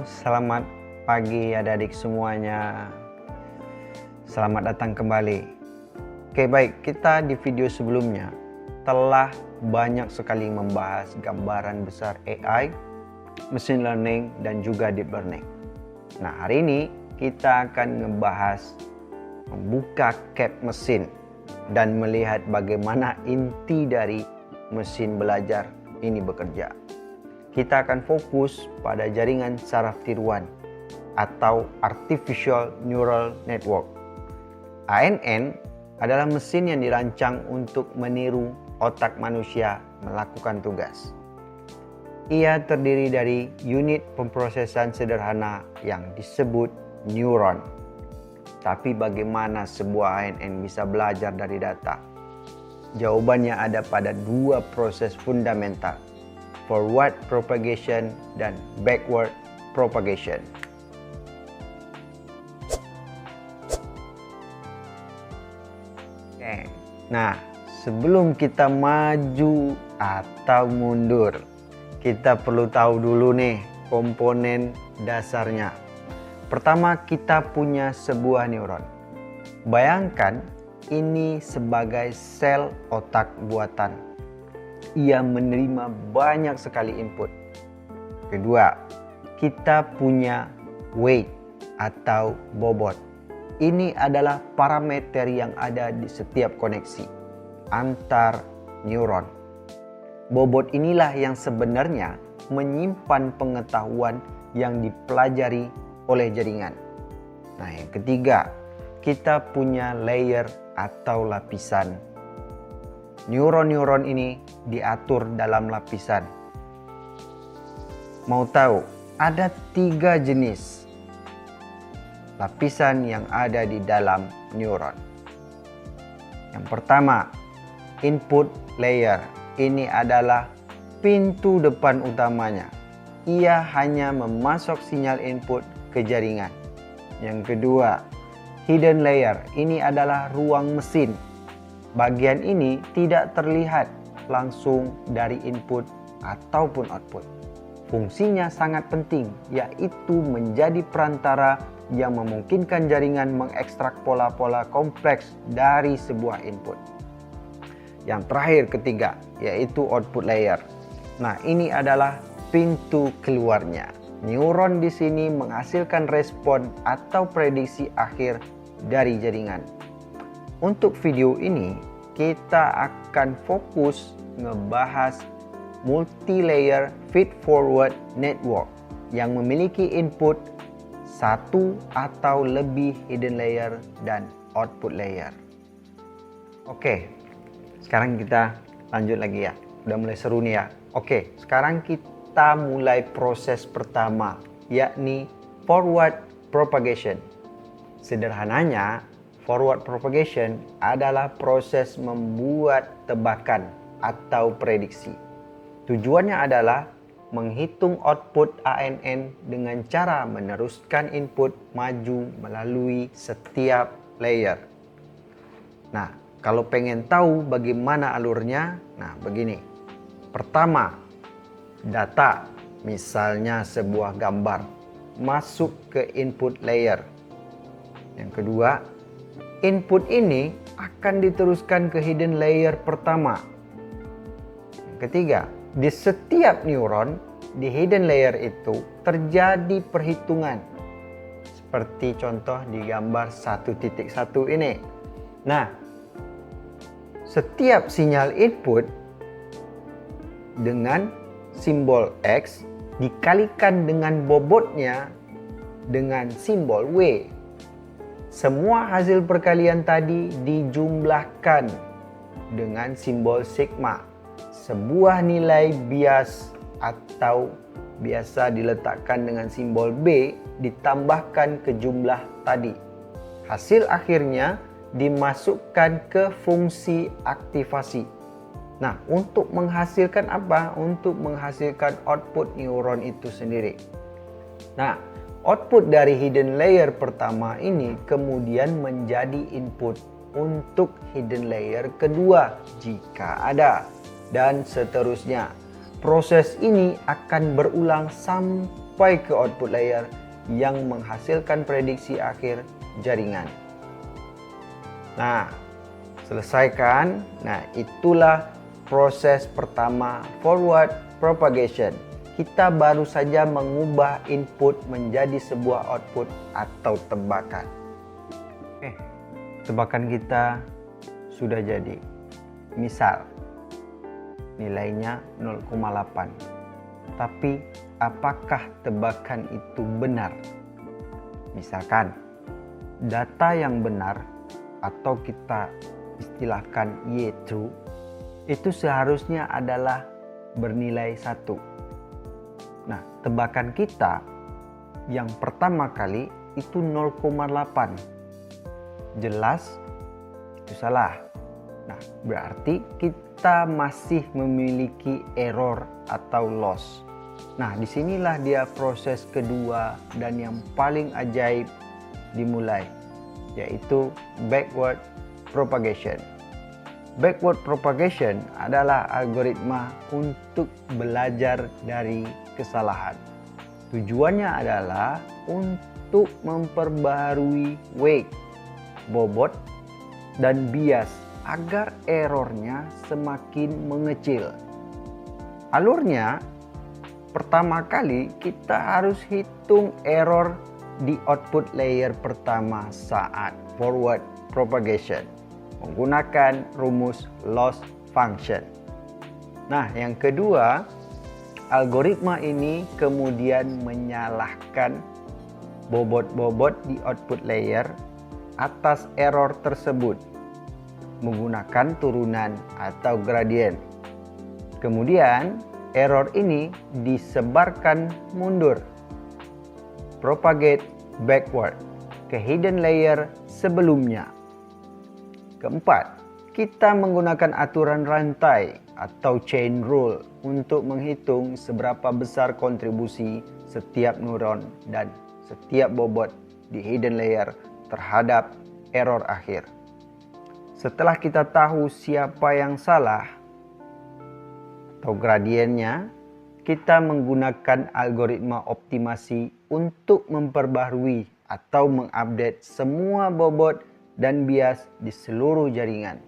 selamat pagi adik-adik semuanya. Selamat datang kembali. Oke, baik, kita di video sebelumnya telah banyak sekali membahas gambaran besar AI, machine learning, dan juga deep learning. Nah, hari ini kita akan ngebahas membuka cap mesin dan melihat bagaimana inti dari mesin belajar ini bekerja. Kita akan fokus pada jaringan saraf tiruan atau Artificial Neural Network. ANN adalah mesin yang dirancang untuk meniru otak manusia melakukan tugas. Ia terdiri dari unit pemrosesan sederhana yang disebut neuron. Tapi bagaimana sebuah ANN bisa belajar dari data? Jawabannya ada pada dua proses fundamental, forward propagation dan backward propagation. Oke. Nah, sebelum kita maju atau mundur, kita perlu tahu dulu nih komponen dasarnya. Pertama, kita punya sebuah neuron. Bayangkan ini sebagai sel otak buatan. Ia menerima banyak sekali input. Kedua, kita punya weight atau bobot. Ini adalah parameter yang ada di setiap koneksi antar neuron. Bobot inilah yang sebenarnya menyimpan pengetahuan yang dipelajari oleh jaringan. Nah, yang ketiga, kita punya layer atau lapisan. Neuron-neuron ini diatur dalam lapisan. Mau tahu? Ada 3 jenis lapisan yang ada di dalam neuron. Yang pertama, input layer. Ini adalah pintu depan utamanya. Ia hanya memasok sinyal input ke jaringan. Yang kedua, hidden layer. Ini adalah ruang mesin. Bagian ini tidak terlihat langsung dari input ataupun output. Fungsinya sangat penting, yaitu menjadi perantara yang memungkinkan jaringan mengekstrak pola-pola kompleks dari sebuah input. Yang terakhir, ketiga, yaitu output layer. Nah, ini adalah pintu keluarnya. Neuron di sini menghasilkan respon atau prediksi akhir dari jaringan. Untuk video ini, kita akan fokus ngebahas multi-layer feed-forward network yang memiliki input satu atau lebih hidden layer dan output layer. Oke, sekarang kita lanjut lagi ya. Udah mulai seru nih ya. Oke, sekarang kita mulai proses pertama, yakni forward propagation. Sederhananya, forward propagation adalah proses membuat tebakan atau prediksi. Tujuannya adalah menghitung output ANN dengan cara meneruskan input maju melalui setiap layer. Nah, kalau pengen tahu bagaimana alurnya, nah begini. Pertama, data, misalnya sebuah gambar, masuk ke input layer. Yang kedua, input ini akan diteruskan ke hidden layer pertama. Yang ketiga, di setiap neuron di hidden layer itu terjadi perhitungan. Seperti contoh di gambar 1.1 ini. Nah, setiap sinyal input dengan simbol X dikalikan dengan bobotnya dengan simbol W. Semua hasil perkalian tadi dijumlahkan dengan simbol sigma, sebuah nilai bias atau biasa diletakkan dengan simbol B ditambahkan ke jumlah tadi. Hasil akhirnya dimasukkan ke fungsi aktivasi. Nah, untuk menghasilkan apa? Untuk menghasilkan output neuron itu sendiri. Nah, output dari hidden layer pertama ini kemudian menjadi input untuk hidden layer kedua jika ada, dan seterusnya. Proses ini akan berulang sampai sampai ke output layer yang menghasilkan prediksi akhir jaringan. Nah, selesaikan. Nah, itulah proses pertama forward propagation. Kita baru saja mengubah input menjadi sebuah output atau tebakan. Tebakan kita sudah jadi. Misal, nilainya 0,8. Tapi, apakah tebakan itu benar? Misalkan, data yang benar atau kita istilahkan Y2 itu seharusnya adalah bernilai 1. Nah, tebakan kita yang pertama kali itu 0,8. Jelas itu salah. Nah, berarti kita masih memiliki error atau loss. Nah, disinilah dia proses kedua dan yang paling ajaib dimulai, yaitu backward propagation. Backward propagation adalah algoritma untuk belajar dari kesalahan. Tujuannya adalah untuk memperbaharui weight, bobot, dan bias agar errornya semakin mengecil. Alurnya, pertama kali kita harus hitung error di output layer pertama saat forward propagation menggunakan rumus loss function. Nah, yang kedua, algoritma ini kemudian menyalahkan bobot-bobot di output layer atas error tersebut menggunakan turunan atau gradien. Kemudian, error ini disebarkan mundur, propagate backward ke hidden layer sebelumnya. Keempat, kita menggunakan aturan rantai atau chain rule untuk menghitung seberapa besar kontribusi setiap neuron dan setiap bobot di hidden layer terhadap error akhir. Setelah kita tahu siapa yang salah atau gradiennya, kita menggunakan algoritma optimasi untuk memperbaharui atau mengupdate semua bobot dan bias di seluruh jaringan.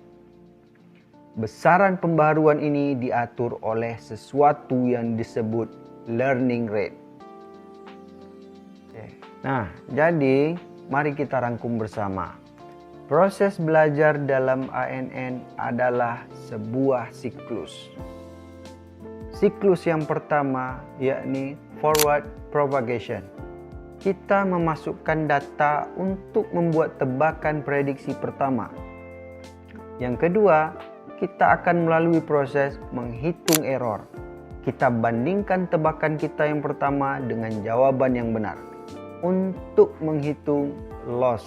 Besaran pembaharuan ini diatur oleh sesuatu yang disebut learning rate. Nah, jadi mari kita rangkum bersama. Proses belajar dalam ANN adalah sebuah siklus. Siklus yang pertama yakni forward propagation. Kita memasukkan data untuk membuat tebakan prediksi pertama. Yang kedua, kita akan melalui proses menghitung error. Kita bandingkan tebakan kita yang pertama dengan jawaban yang benar untuk menghitung loss.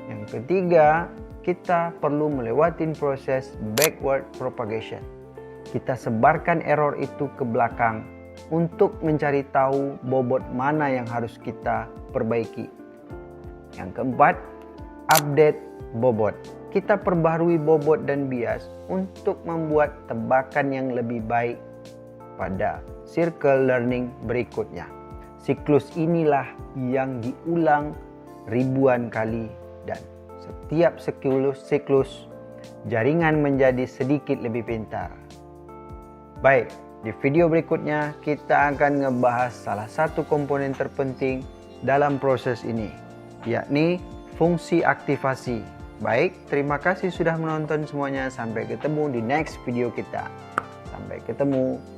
Yang ketiga, kita perlu melewati proses backward propagation. Kita sebarkan error itu ke belakang untuk mencari tahu bobot mana yang harus kita perbaiki. Yang keempat, update bobot. Kita perbaharui bobot dan bias untuk membuat tebakan yang lebih baik pada circle learning berikutnya. Siklus inilah yang diulang ribuan kali dan setiap siklus jaringan menjadi sedikit lebih pintar. Baik, di video berikutnya kita akan ngebahas salah satu komponen terpenting dalam proses ini, yakni fungsi aktivasi. Baik, terima kasih sudah menonton semuanya. Sampai ketemu di next video kita. Sampai ketemu.